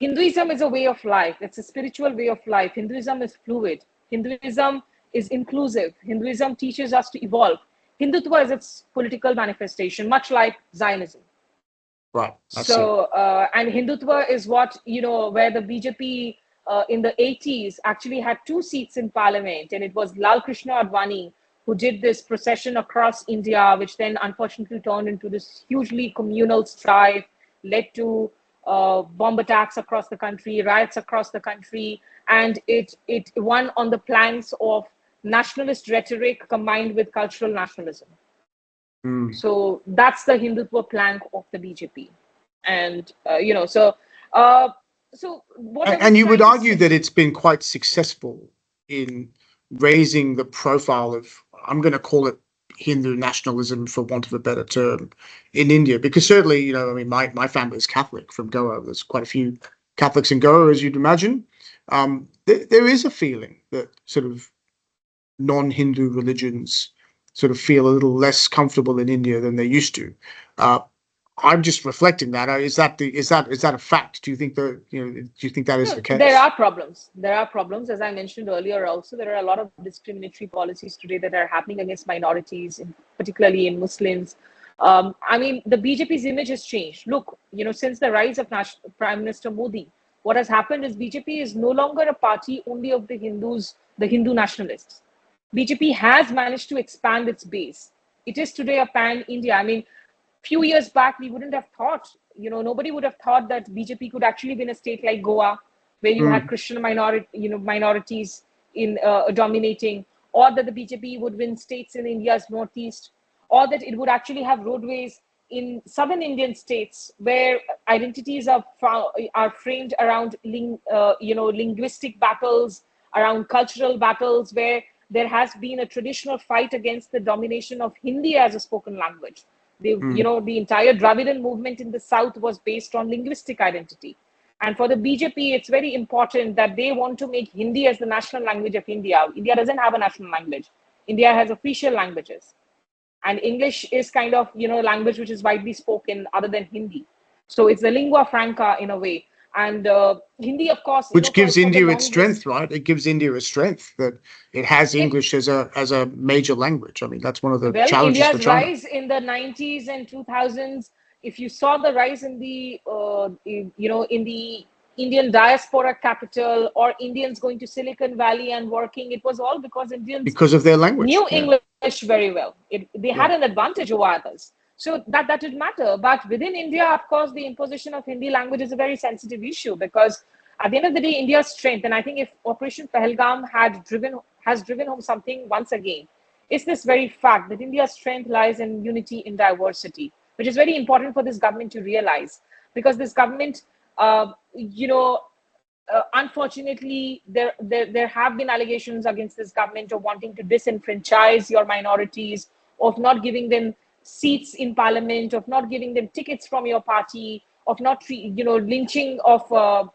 Hinduism is a way of life. It's a spiritual way of life. Hinduism is fluid. Hinduism is inclusive. Hinduism teaches us to evolve. Hindutva is its political manifestation, much like Zionism. Right. So, and Hindutva is what, where the BJP in the 80s actually had 2 seats in parliament. And it was Lal Krishna Advani who did this procession across India, which then unfortunately turned into this hugely communal strife, led to bomb attacks across the country, riots across the country. And it won on the planks of nationalist rhetoric combined with cultural nationalism. So that's the Hindutva plank of the BJP. And, so what and you would argue that it's been quite successful in raising the profile of, I'm going to call it Hindu nationalism, for want of a better term, in India, because certainly, I mean, my family is Catholic from Goa. There's quite a few Catholics in Goa, as you'd imagine. There is a feeling that sort of non-Hindu religions sort of feel a little less comfortable in India than they used to. I'm just reflecting that. Is that a fact? Do you think that is the case? There are problems. There are problems, as I mentioned earlier. Also, there are a lot of discriminatory policies today that are happening against minorities, particularly in Muslims. I mean, the BJP's image has changed. Look, since the rise of Prime Minister Modi, what has happened is BJP is no longer a party only of the Hindus, the Hindu nationalists. BJP has managed to expand its base. It is today a pan-India. I mean, few years back, we wouldn't have thought, nobody would have thought that BJP could actually be in a state like Goa, where you had Christian minorities in dominating, or that the BJP would win states in India's northeast, or that it would actually have roadways in southern Indian states where identities are framed around linguistic battles, around cultural battles, where there has been a traditional fight against the domination of Hindi as a spoken language. The entire Dravidian movement in the south was based on linguistic identity. And for the BJP, it's very important that they want to make Hindi as the national language of India. India doesn't have a national language. India has official languages. And English is kind of, language which is widely spoken other than Hindi. So it's the lingua franca in a way. And Hindi, of course, which gives India its strength, right? It gives India a strength that it has English as a major language. I mean, that's one of the challenges India's for China. rise in the 90s and 2000s. If you saw the rise in the in the Indian diaspora capital, or Indians going to Silicon Valley and working, it was all because Indians of their language knew English very well. They had an advantage over others. So that didn't matter. But within India, of course, the imposition of Hindi language is a very sensitive issue, because at the end of the day, India's strength, and I think if Operation Pahalgam has driven home something once again, is this very fact that India's strength lies in unity in diversity, which is very important for this government to realize, because this government, unfortunately, there have been allegations against this government of wanting to disenfranchise your minorities, of not giving them seats in parliament, of not giving them tickets from your party, of not, lynching, of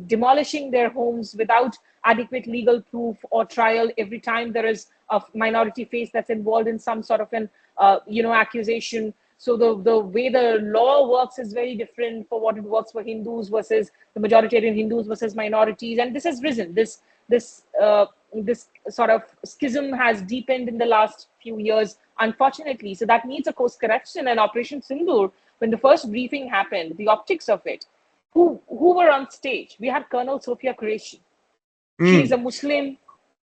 demolishing their homes without adequate legal proof or trial every time there is a minority face that's involved in some sort of an, accusation. So the way the law works is very different for what it works for Hindus versus the majoritarian Hindus versus minorities, and this has risen. This sort of schism has deepened in the last few years, unfortunately. So that needs a course correction. And Operation Sindoor, when the first briefing happened, the optics of it, who were on stage? We had Colonel Sophia Qureshi. She is a Muslim,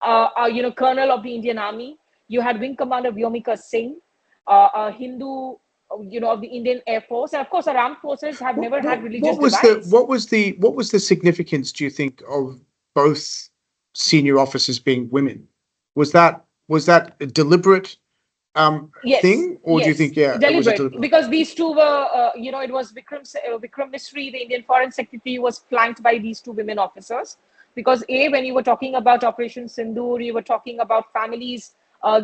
colonel of the Indian Army. You had Wing Commander Vyomika Singh, a Hindu, of the Indian Air Force, and of course, our armed forces have never had religious divides. What was the significance, do you think, of both senior officers being women? Was that a deliberate Yes, thing, or do you think, deliberate? it was a deliberate? Because these two were, it was Vikram Misri, the Indian Foreign Secretary, was flanked by these two women officers. Because when you were talking about Operation Sindoor, you were talking about families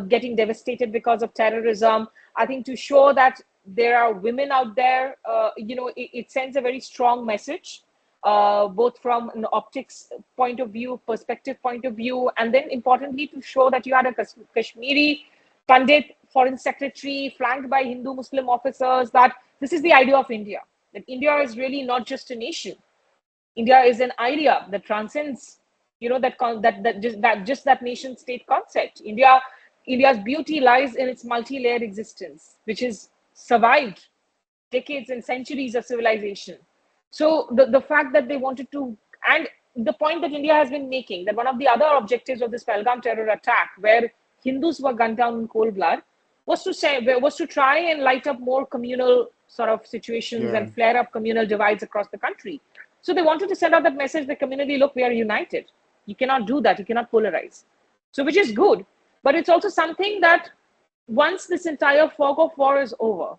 getting devastated because of terrorism. I think to show that there are women out there, it sends a very strong message, both from an optics point of view, perspective point of view, and then importantly to show that you had a Kashmiri Pandit foreign secretary flanked by Hindu Muslim officers, that this is the idea of India, that India is really not just a nation. India is an idea that transcends, that nation state concept. India's beauty lies in its multi-layered existence, which has survived decades and centuries of civilization. So the fact that they wanted to, and the point that India has been making, that one of the other objectives of this Pahalgam terror attack, where Hindus were gunned down in cold blood, was to try and light up more communal sort of situations and flare up communal divides across the country. So they wanted to send out that message, the community, look, we are united. You cannot do that. You cannot polarize. So which is good. But it's also something that once this entire fog of war is over,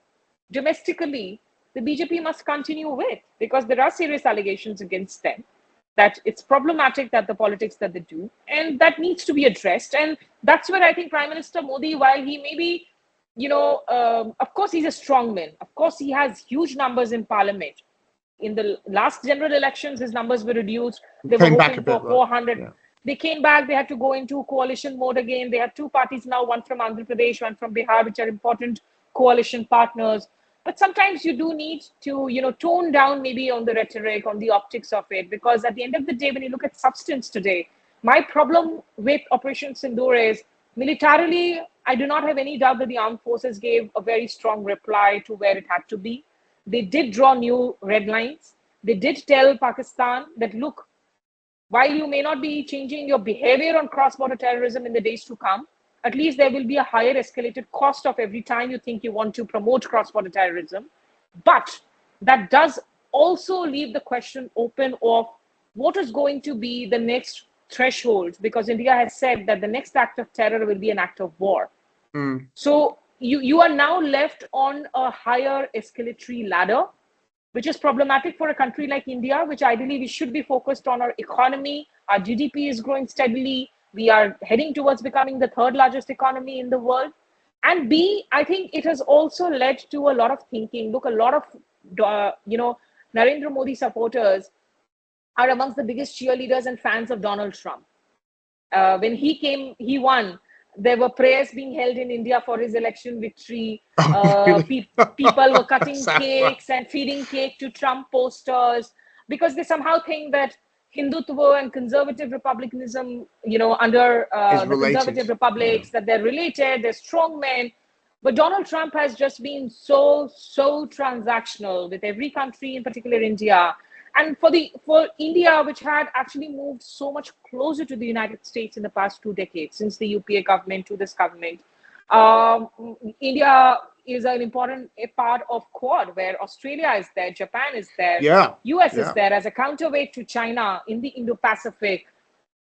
domestically, the BJP must continue with, because there are serious allegations against them, that it's problematic, that the politics that they do, and that needs to be addressed. And that's where I think Prime Minister Modi, while he may be, of course, he's a strong man. Of course, he has huge numbers in parliament. In the last general elections, his numbers were reduced. They were hoping for 400. Yeah. They came back. They had to go into coalition mode again. They have two parties now, one from Andhra Pradesh, one from Bihar, which are important coalition partners. But sometimes you do need to, tone down maybe on the rhetoric, on the optics of it, because at the end of the day, when you look at substance today, my problem with Operation Sindoor is militarily, I do not have any doubt that the armed forces gave a very strong reply to where it had to be. They did draw new red lines. They did tell Pakistan that, look, while you may not be changing your behavior on cross-border terrorism in the days to come, at least there will be a higher escalated cost of every time you think you want to promote cross-border terrorism. But that does also leave the question open of what is going to be the next threshold, because India has said that the next act of terror will be an act of war. So you are now left on a higher escalatory ladder, which is problematic for a country like India, which ideally we should be focused on our economy. Our GDP is growing steadily. We are heading towards becoming the third largest economy in the world. And B, I think it has also led to a lot of thinking. Look, a lot of, Narendra Modi supporters are amongst the biggest cheerleaders and fans of Donald Trump. When he won. There were prayers being held in India for his election victory. People were cutting cakes and feeding cake to Trump posters, because they somehow think that Hindutva and conservative republicanism, under the conservative republics, that they're related, they're strong men. But Donald Trump has just been so transactional with every country, in particular India. And for India, which had actually moved so much closer to the United States in the past 2 decades, since the UPA government to this government, India is an important part of Quad, where Australia is there, Japan is there, US is there as a counterweight to China in the Indo-Pacific.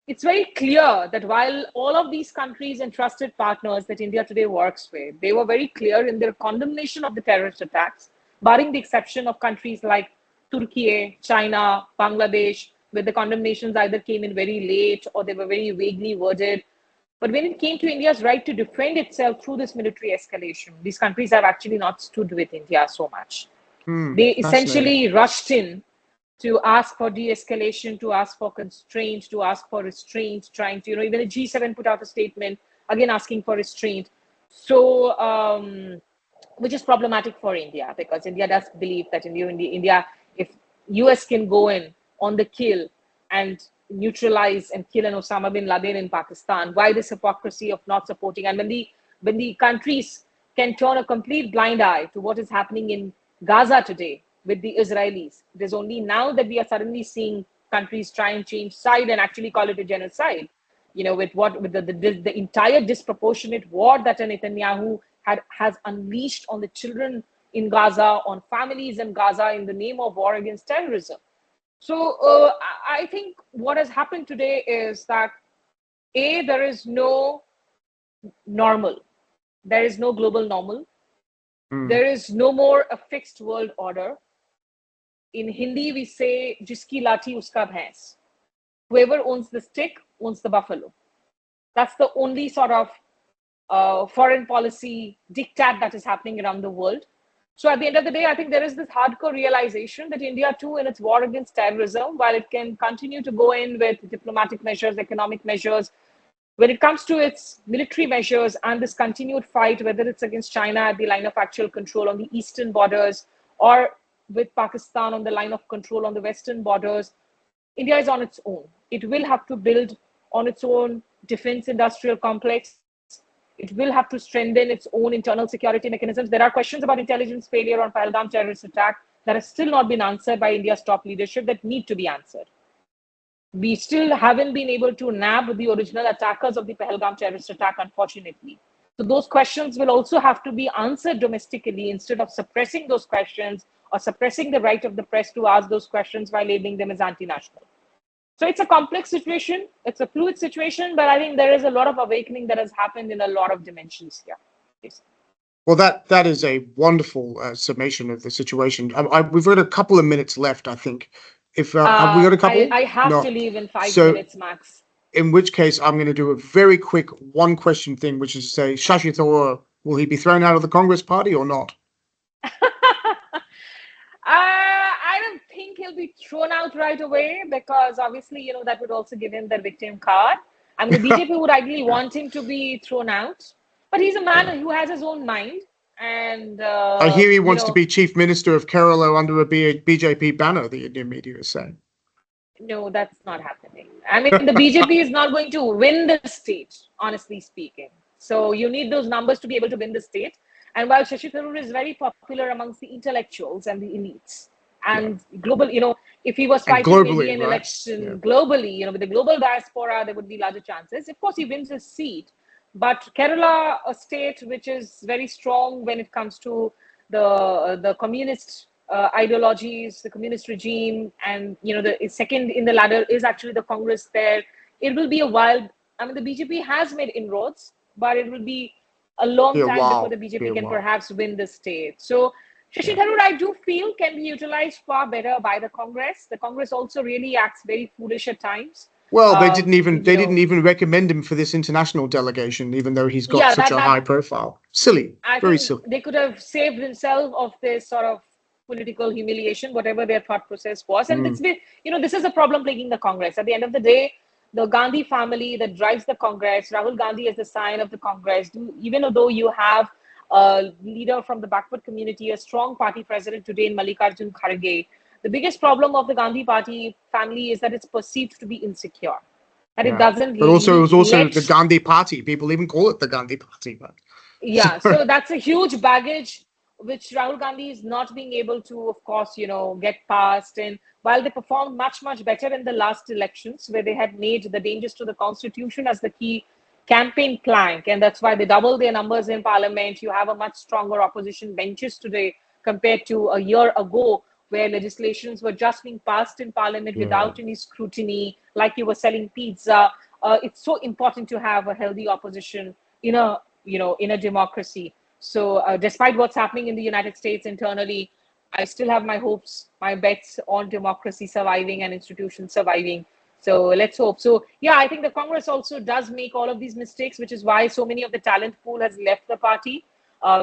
It's very clear that while all of these countries and trusted partners that India today works with, they were very clear in their condemnation of the terrorist attacks, barring the exception of countries like Turkey, China, Bangladesh, where the condemnations either came in very late or they were very vaguely worded. But when it came to India's right to defend itself through this military escalation, these countries have actually not stood with India so much. They Fascinating. essentially rushed in to ask for de-escalation, to ask for constraint, to ask for restraint, trying to, even the G7 put out a statement, again asking for restraint. So, which is problematic for India, because India does believe that India, if US can go in on the kill and neutralize and kill an Osama bin Laden in Pakistan, why this hypocrisy of not supporting? And when the countries can turn a complete blind eye to what is happening in Gaza today with the Israelis, it is only now that we are suddenly seeing countries try and change side and actually call it a genocide. With the entire disproportionate war that Netanyahu has unleashed on the children in Gaza, on families in Gaza, in the name of war against terrorism. So I think what has happened today is that there is no normal, there is no global normal, there is no more a fixed world order. In Hindi, we say, "Jiski lathi uska bhains." Whoever owns the stick owns the buffalo. That's the only sort of foreign policy diktat that is happening around the world. So at the end of the day, I think there is this hardcore realization that India too, in its war against terrorism, while it can continue to go in with diplomatic measures, economic measures, when it comes to its military measures and this continued fight, whether it's against China at the line of actual control on the eastern borders or with Pakistan on the line of control on the western borders, India is on its own. It will have to build on its own defense industrial complex. It will have to strengthen its own internal security mechanisms. There are questions about intelligence failure on Pahalgam terrorist attack that have still not been answered by India's top leadership that need to be answered. We still haven't been able to nab the original attackers of the Pahalgam terrorist attack, unfortunately. So those questions will also have to be answered domestically instead of suppressing those questions or suppressing the right of the press to ask those questions by labeling them as anti-national. So it's a complex situation. It's a fluid situation, but I think there is a lot of awakening that has happened in a lot of dimensions here. Yes. Well, that is a wonderful summation of the situation. We've got a couple of minutes left, I think. If have we got a couple? I have No. to leave in 5 So, minutes max. in which case, I'm going to do a very quick one-question thing, which is to say, Shashi Tharoor, will he be thrown out of the Congress Party or not? I don't think he'll be thrown out right away because obviously, that would also give him the victim card. I mean, the BJP would ideally want him to be thrown out, but he's a man who has his own mind. And, I hear he wants to be Chief Minister of Kerala under a BJP banner, the Indian media is saying. No, that's not happening. I mean, the BJP is not going to win the state, honestly speaking. So you need those numbers to be able to win the state. And while Shashi Tharoor is very popular amongst the intellectuals and the elites, and global, if he was fighting maybe an election globally, with the global diaspora, there would be larger chances. Of course, he wins his seat. But Kerala, a state which is very strong when it comes to the communist ideologies, the communist regime, and the second in the ladder is actually the Congress there. It will be a while. I mean, the BJP has made inroads, but it will be a long time before the BJP can perhaps win the state. So Shashi Tharoor, I do feel, can be utilized far better by the Congress. The Congress also really acts very foolish at times. Well, they didn't even recommend him for this international delegation, even though he's got such a high profile. Silly, very silly. They could have saved themselves of this sort of political humiliation, whatever their thought process was. And it's been, this is a problem plaguing the Congress. At the end of the day, the Gandhi family that drives the Congress, Rahul Gandhi is the sign of the Congress. Even though you have a leader from the backward community, a strong party president today in Mallikarjun Kharge, the biggest problem of the Gandhi party family is that it's perceived to be insecure. That it doesn't. But also, it was also the Gandhi party. People even call it the Gandhi party. But so that's a huge baggage which Rahul Gandhi is not being able to, of course, get past. And while they performed much, much better in the last elections, where they had made the dangers to the constitution as the key campaign plank, and that's why they doubled their numbers in parliament. You have a much stronger opposition benches today compared to a year ago, where legislations were just being passed in parliament without any scrutiny, like you were selling pizza. It's so important to have a healthy opposition in a democracy. So despite what's happening in the United States internally, I still have my hopes, my bets on democracy surviving and institutions surviving. So let's hope. So I think the Congress also does make all of these mistakes, which is why so many of the talent pool has left the party,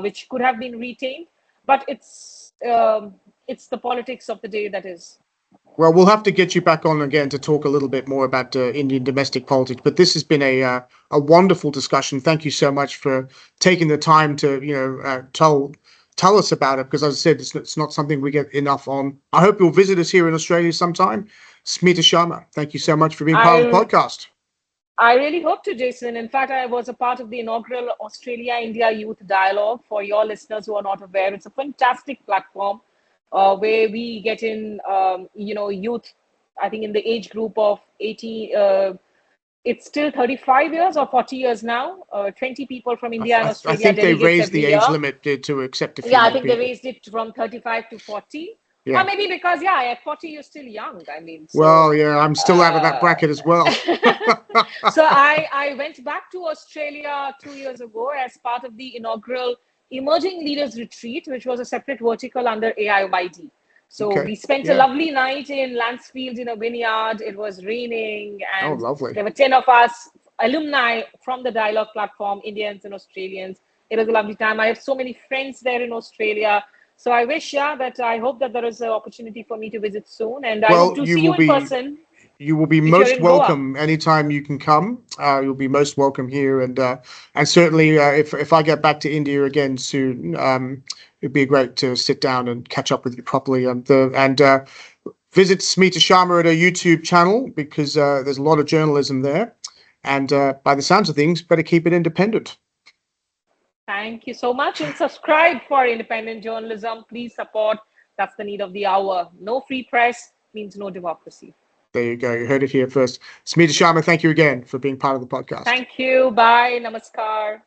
which could have been retained. But it's it's the politics of the day that is. Well, we'll have to get you back on again to talk a little bit more about Indian domestic politics. But this has been a wonderful discussion. Thank you so much for taking the time to tell us about it. Because as I said, it's not something we get enough on. I hope you'll visit us here in Australia sometime. Smita Sharma, thank you so much for being part of the podcast. I really hope to, Jason. In fact, I was a part of the inaugural Australia-India Youth Dialogue. For your listeners who are not aware, it's a fantastic platform where we get in, youth, I think in the age group of 80, it's still 35 years or 40 years now, 20 people from India and Australia. I think they raised the age year. limit to accept a few Yeah, I more think people. they raised it from 35 to 40. Yeah. Or maybe because, at 40, you're still young. I mean, so, well, yeah, I'm still out of that bracket as well. So I went back to Australia 2 years ago as part of the inaugural Emerging Leaders Retreat, which was a separate vertical under AIYD. So we spent a lovely night in Lancefield in a vineyard. It was raining, and there were 10 of us alumni from the Dialogue platform, Indians and Australians. It was a lovely time. I have so many friends there in Australia. So I wish, that I hope that there is an opportunity for me to visit soon. And I hope to see you in person. You will be most welcome anytime you can come. You'll be most welcome here, and certainly if I get back to India again soon, it'd be great to sit down and catch up with you properly. And visit Smita Sharma at her YouTube channel, because there's a lot of journalism there, and by the sounds of things, better keep it independent. Thank you so much, and subscribe for independent journalism. Please support. That's the need of the hour. No free press means no democracy. There you go. You heard it here first. Smita Sharma, thank you again for being part of the podcast. Thank you. Bye. Namaskar.